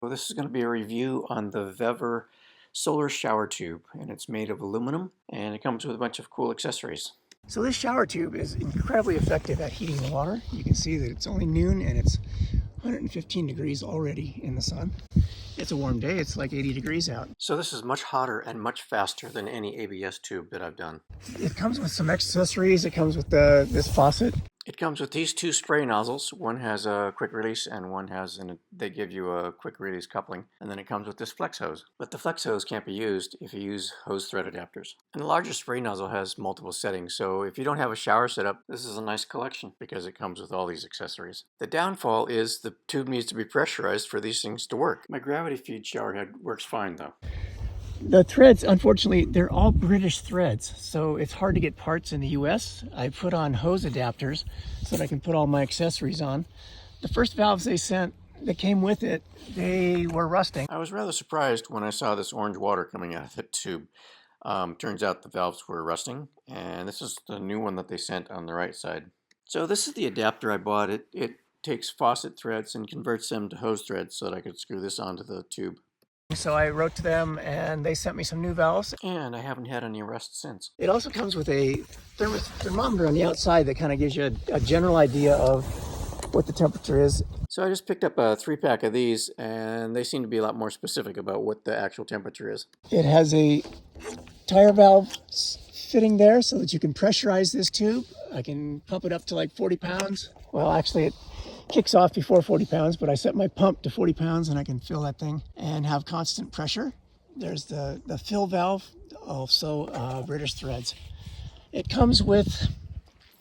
Well, this is going to be a review on the Vevor solar shower tube, and it's made of aluminum and it comes with a bunch of cool accessories. So this shower tube is incredibly effective at heating the water. You can see that it's only noon and it's 115 degrees already in the sun. It's a warm day, it's like 80 degrees out. So this is much hotter and much faster than any ABS tube that I've done. It comes with some accessories. It comes with this faucet. It comes with these two spray nozzles. One has a quick release and one has, they give you a quick release coupling. And then it comes with this flex hose. But the flex hose can't be used if you use hose thread adapters. And the larger spray nozzle has multiple settings. So if you don't have a shower setup, this is a nice collection because it comes with all these accessories. The downfall is the tube needs to be pressurized for these things to work. My gravity feed shower head works fine though. The threads, unfortunately, they're all British threads, so it's hard to get parts in the US. I put on hose adapters so that I can put all my accessories on. The first valves they sent that came with it, they were rusting. I was rather surprised when I saw this orange water coming out of the tube. Turns out the valves were rusting, and this is the new one that they sent on the right side. So this is the adapter I bought. It takes faucet threads and converts them to hose threads so that I could screw this onto the tube. So I wrote to them and they sent me some new valves. And I haven't had any rust since. It also comes with a thermometer on the outside that kind of gives you a general idea of what the temperature is. So I just picked up a 3-pack of these and they seem to be a lot more specific about what the actual temperature is. It has a tire valve fitting there so that you can pressurize this tube. I can pump it up to like 40 pounds. Well, actually it kicks off before 40 pounds, but I set my pump to 40 pounds and I can fill that thing and have constant pressure. There's the fill valve, also British threads. It comes with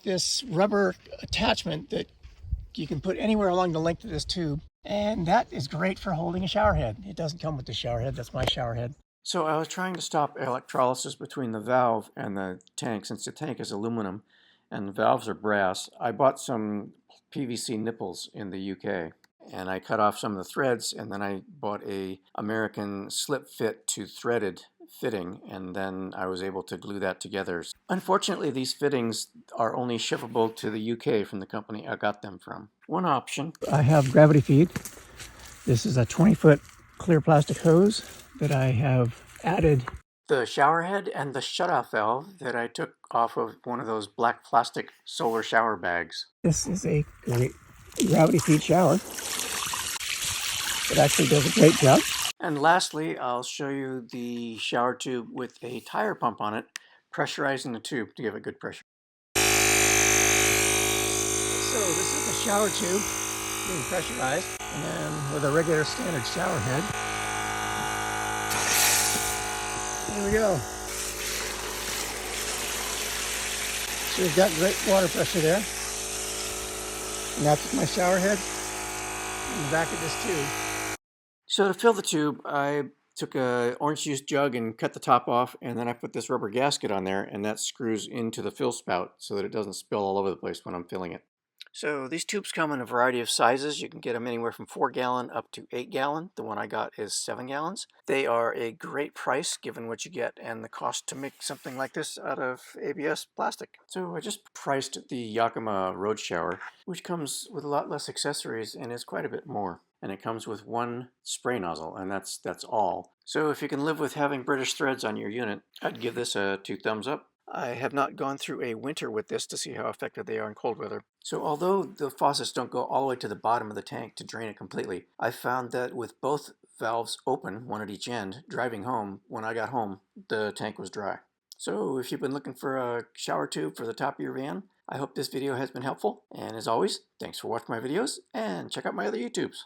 this rubber attachment that you can put anywhere along the length of this tube, and that is great for holding a shower head. It doesn't come with the shower head, that's my shower head. So I was trying to stop electrolysis between the valve and the tank. Since the tank is aluminum and the valves are brass, I bought some PVC nipples in the UK. And I cut off some of the threads, and then I bought a American slip fit to threaded fitting, and then I was able to glue that together. Unfortunately, these fittings are only shippable to the UK from the company I got them from. One option, I have gravity feed. This is a 20-foot clear plastic hose that I have added the shower head and the shutoff valve that I took off of one of those black plastic solar shower bags. This is a great gravity feed shower. It actually does a great job. And lastly, I'll show you the shower tube with a tire pump on it, pressurizing the tube to give it good pressure. So this is the shower tube being pressurized, and then with a regular standard shower head. There we go. So we've got great water pressure there. And that's my shower head in the back of this tube. So to fill the tube, I took an orange juice jug and cut the top off, and then I put this rubber gasket on there, and that screws into the fill spout so that it doesn't spill all over the place when I'm filling it. So these tubes come in a variety of sizes. You can get them anywhere from 4-gallon up to 8-gallon. The one I got is 7 gallons. They are a great price given what you get and the cost to make something like this out of ABS plastic. So I just priced the Yakima Road Shower, which comes with a lot less accessories and is quite a bit more. And it comes with one spray nozzle, and that's all. So if you can live with having British threads on your unit, I'd give this a 2 thumbs up. I have not gone through a winter with this to see how effective they are in cold weather. So although the faucets don't go all the way to the bottom of the tank to drain it completely, I found that with both valves open, one at each end, driving home, when I got home, the tank was dry. So if you've been looking for a shower tube for the top of your van, I hope this video has been helpful. And as always, thanks for watching my videos, and check out my other YouTubes.